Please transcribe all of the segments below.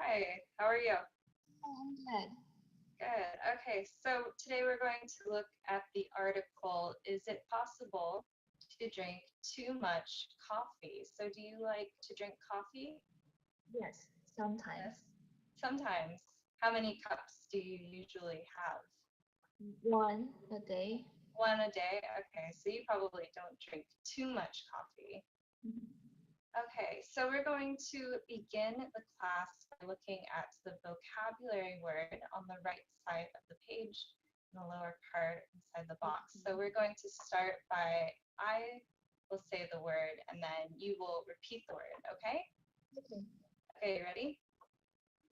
Hi, how are you? I'm good. Good. Okay, so today we're going to look at the article, Is it possible to drink too much coffee? So do you like to drink coffee? Yes, sometimes. Yes. Sometimes. How many cups do you usually have? One a day. One a day? Okay, so you probably don't drink too much coffee. Mhm. Okay, so we're going to begin the class by looking at the vocabulary word on the right side of the page in the lower part inside the box. So we're going to start by I will say the word and then you will repeat the word, okay? Okay. Okay, you ready?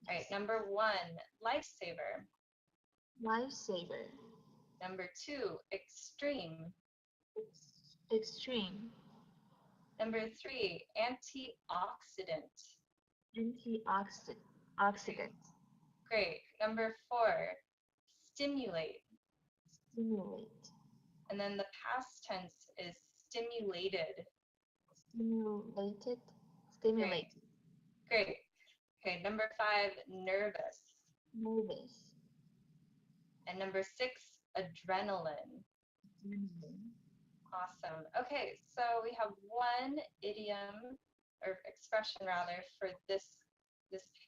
All right, number one, lifesaver. Lifesaver. Number two, extreme. Extreme. Number three, antioxidant. Antioxidant. Great, Oxidant. great. Number four, stimulate. Stimulate. And then the past tense is stimulated. Stimulated. Great, Stimulated. great. Okay, number five, nervous. Nervous. And number six, adrenaline. Adrenaline. Awesome. Okay, so we have one idiom or expression rather for this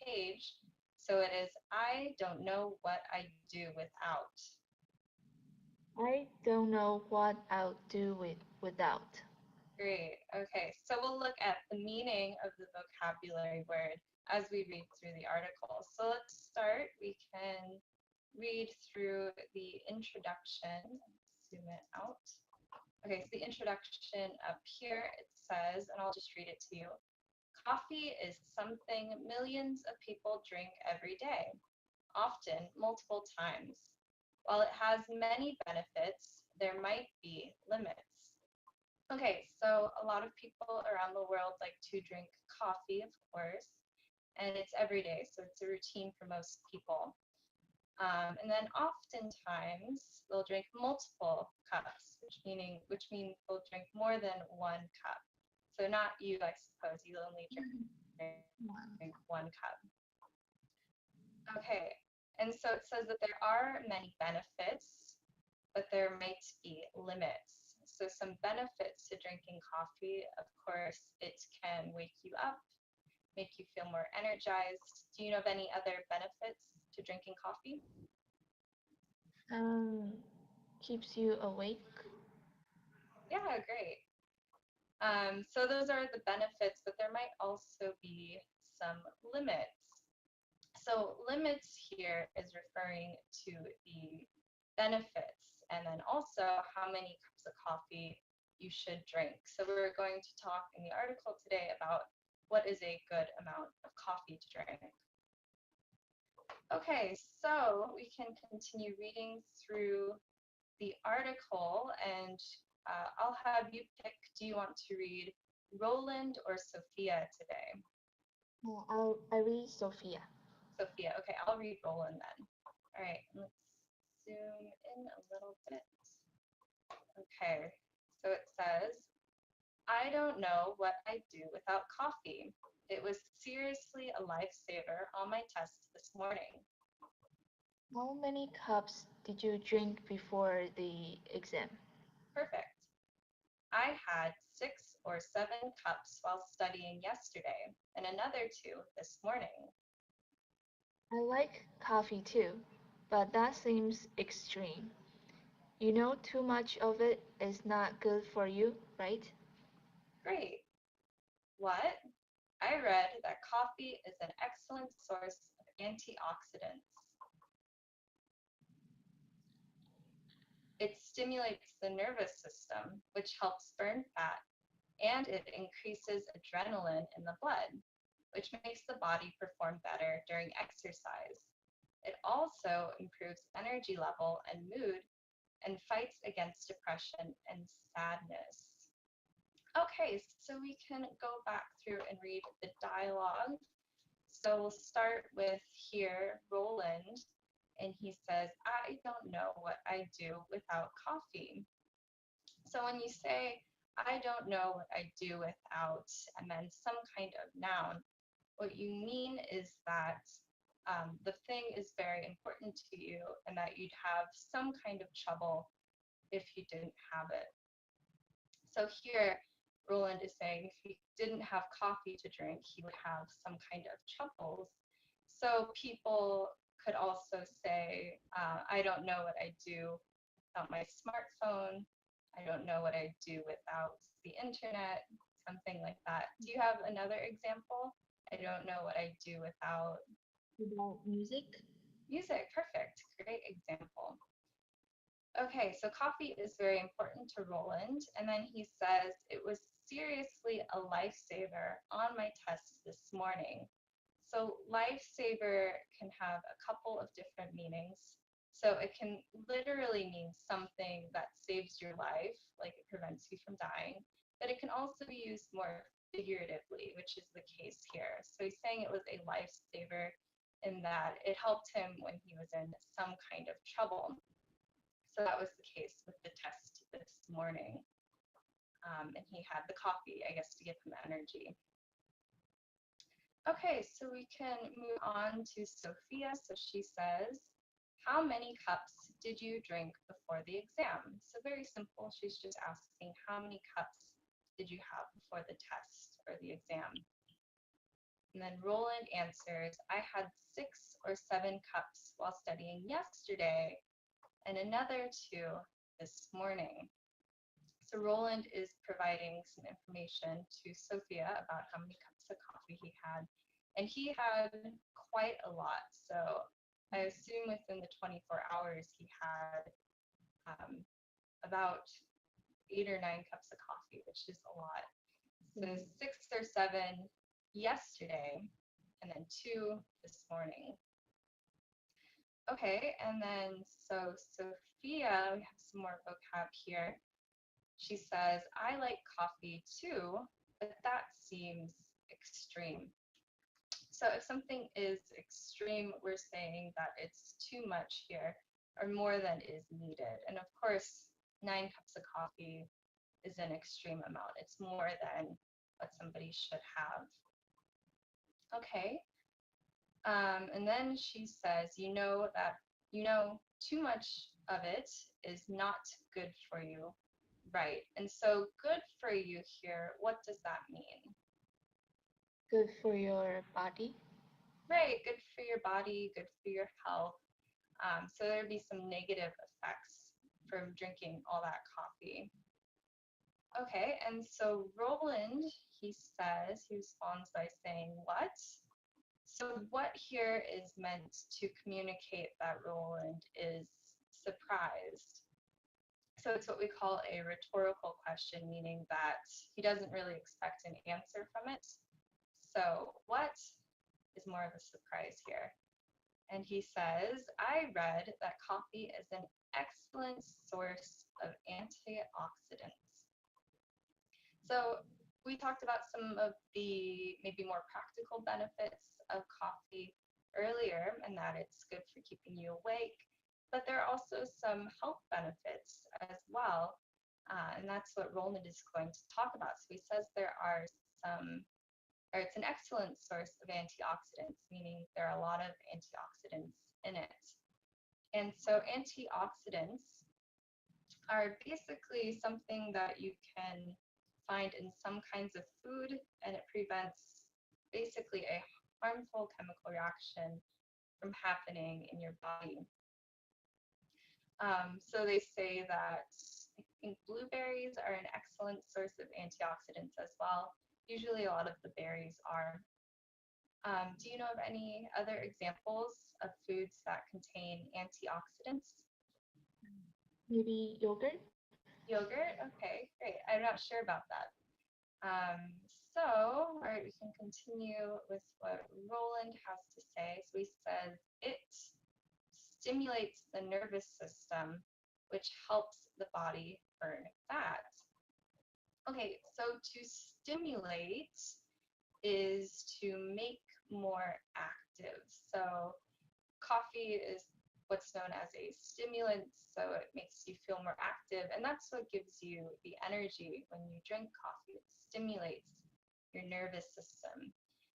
page. So it is I don't know what I do without. I don't know what I'll do without. Great. Okay, so we'll look at the meaning of the vocabulary word as we read through the article. So let's start. We can read through the introduction. Zoom it out. Okay, so the introduction up here, it says, and I'll just read it to you. Coffee is something millions of people drink every day, often multiple times. While it has many benefits, there might be limits. Okay, so a lot of people around the world like to drink coffee, of course, and it's every day, so it's a routine for most people. And then oftentimes they'll drink multiple cups, which means they'll drink more than one cup. So not you, I suppose. You only drink One. one cup. Okay, and so it says that there are many benefits, but there might be limits. So some benefits to drinking coffee, of course, it can wake you up, make you feel more energized. Do you know of any other benefits to drinking coffee? Um, Keeps you awake. Yeah, great. So those are the benefits, but there might also be some limits. So limits here is referring to the benefits and then also how many cups of coffee you should drink. So we're going to talk in the article today about what is a good amount of coffee to drink. Okay, so we can continue reading through the article and I'll have you pick, do you want to read Roland or Sophia today? I read Sophia. Sophia, okay, I'll read Roland then. All right, let's zoom in a little bit. Okay, so it says, I don't know what I'd do without coffee. It was seriously a lifesaver on my test this morning. How many cups did you drink before the exam? Perfect. I had 6 or 7 cups while studying yesterday and another 2 this morning. I like coffee too, but that seems extreme. You know, too much of it is not good for you, right? Great. What? I read that coffee is an excellent source of antioxidants. It stimulates the nervous system, which helps burn fat, and it increases adrenaline in the blood, which makes the body perform better during exercise. It also improves energy level and mood and fights against depression and sadness. Okay, so we can go back through and read the dialogue. So we'll start with here, Roland, and he says, I don't know what I do without coffee. So when you say, I don't know what I do without, and then some kind of noun, what you mean is that the thing is very important to you and that you'd have some kind of trouble if you didn't have it. So here, Roland is saying if he didn't have coffee to drink, he would have some kind of troubles. So people could also say, I don't know what I do without my smartphone. I don't know what I do without the internet, something like that. Do you have another example? I don't know what I do without Music? music. Perfect. Great example. Okay, so coffee is very important to Roland. And then he says, it was seriously a lifesaver on my test this morning. So lifesaver can have a couple of different meanings. So it can literally mean something that saves your life, like it prevents you from dying, but it can also be used more figuratively, which is the case here. So he's saying it was a lifesaver in that it helped him when he was in some kind of trouble. So that was the case with the test this morning. And he had the coffee, I guess, to give him energy. Okay, so we can move on to Sophia. So she says, how many cups did you drink before the exam? So very simple. She's just asking, how many cups did you have before the test or the exam? And then Roland answers, I had 6 or 7 cups while studying yesterday and another 2 this morning. So Roland is providing some information to Sophia about how many cups of coffee he had. And he had quite a lot. So I assume within the 24 hours he had about 8 or 9 cups of coffee, which is a lot. So 6 or 7 yesterday, and then 2 this morning. Okay, and then so Sophia, we have some more vocab here. She says, I like coffee too, but that seems extreme. So if something is extreme, we're saying that it's too much here or more than is needed. And of course, 9 cups of coffee is an extreme amount. It's more than what somebody should have. Okay. And then she says, too much of it is not good for you. Right. And so good for you here, what does that mean? Good for your body? Right. Good for your body, good for your health. So there'd be some negative effects from drinking all that coffee. Okay. And so Roland, he responds by saying, what? So what here is meant to communicate that Roland is surprised? So it's what we call a rhetorical question, meaning that he doesn't really expect an answer from it. So what is more of a surprise here? And he says, I read that coffee is an excellent source of antioxidants. So we talked about some of the maybe more practical benefits of coffee earlier, and that it's good for keeping you awake, but there are also some health benefits as well, and that's what Roland is going to talk about. So he says it's an excellent source of antioxidants, meaning there are a lot of antioxidants in it. And so antioxidants are basically something that you can find in some kinds of food, and it prevents basically a harmful chemical reaction from happening in your body. So they say that I think blueberries are an excellent source of antioxidants as well. Usually a lot of the berries are. Do you know of any other examples of foods that contain antioxidants? Maybe yogurt? Yogurt? Okay, great. I'm not sure about that. All right, we can continue with what Roland has to say. So he says, it stimulates the nervous system, which helps the body burn fat. Okay, so to stimulate is to make more active. So coffee is what's known as a stimulant, so it makes you feel more active, and that's what gives you the energy when you drink coffee. It stimulates your nervous system.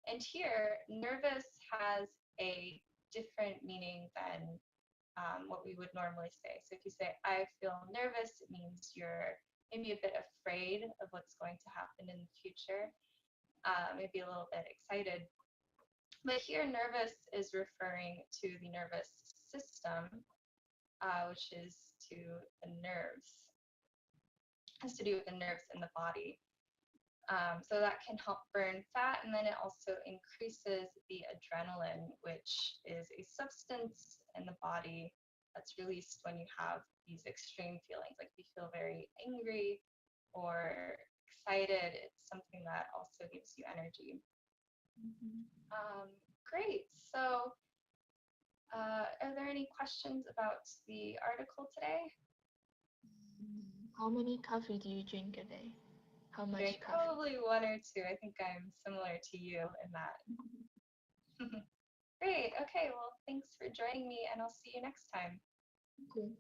And here, nervous has a different meaning than what we would normally say. So if you say, I feel nervous, it means you're maybe a bit afraid of what's going to happen in the future, maybe a little bit excited. But here, nervous is referring to the nervous system, which is to the nerves. It has to do with the nerves in the body. So that can help burn fat, and then it also increases the adrenaline, which is a substance in the body that's released when you have these extreme feelings, like you feel very angry or excited. It's something that also gives you energy. Great. So are there any questions about the article today? How many coffee do you drink a day? How much Drink coffee? probably one or two. I think I'm similar to you in that. Great. Okay. Well, thanks for joining me, and I'll see you next time. Okay.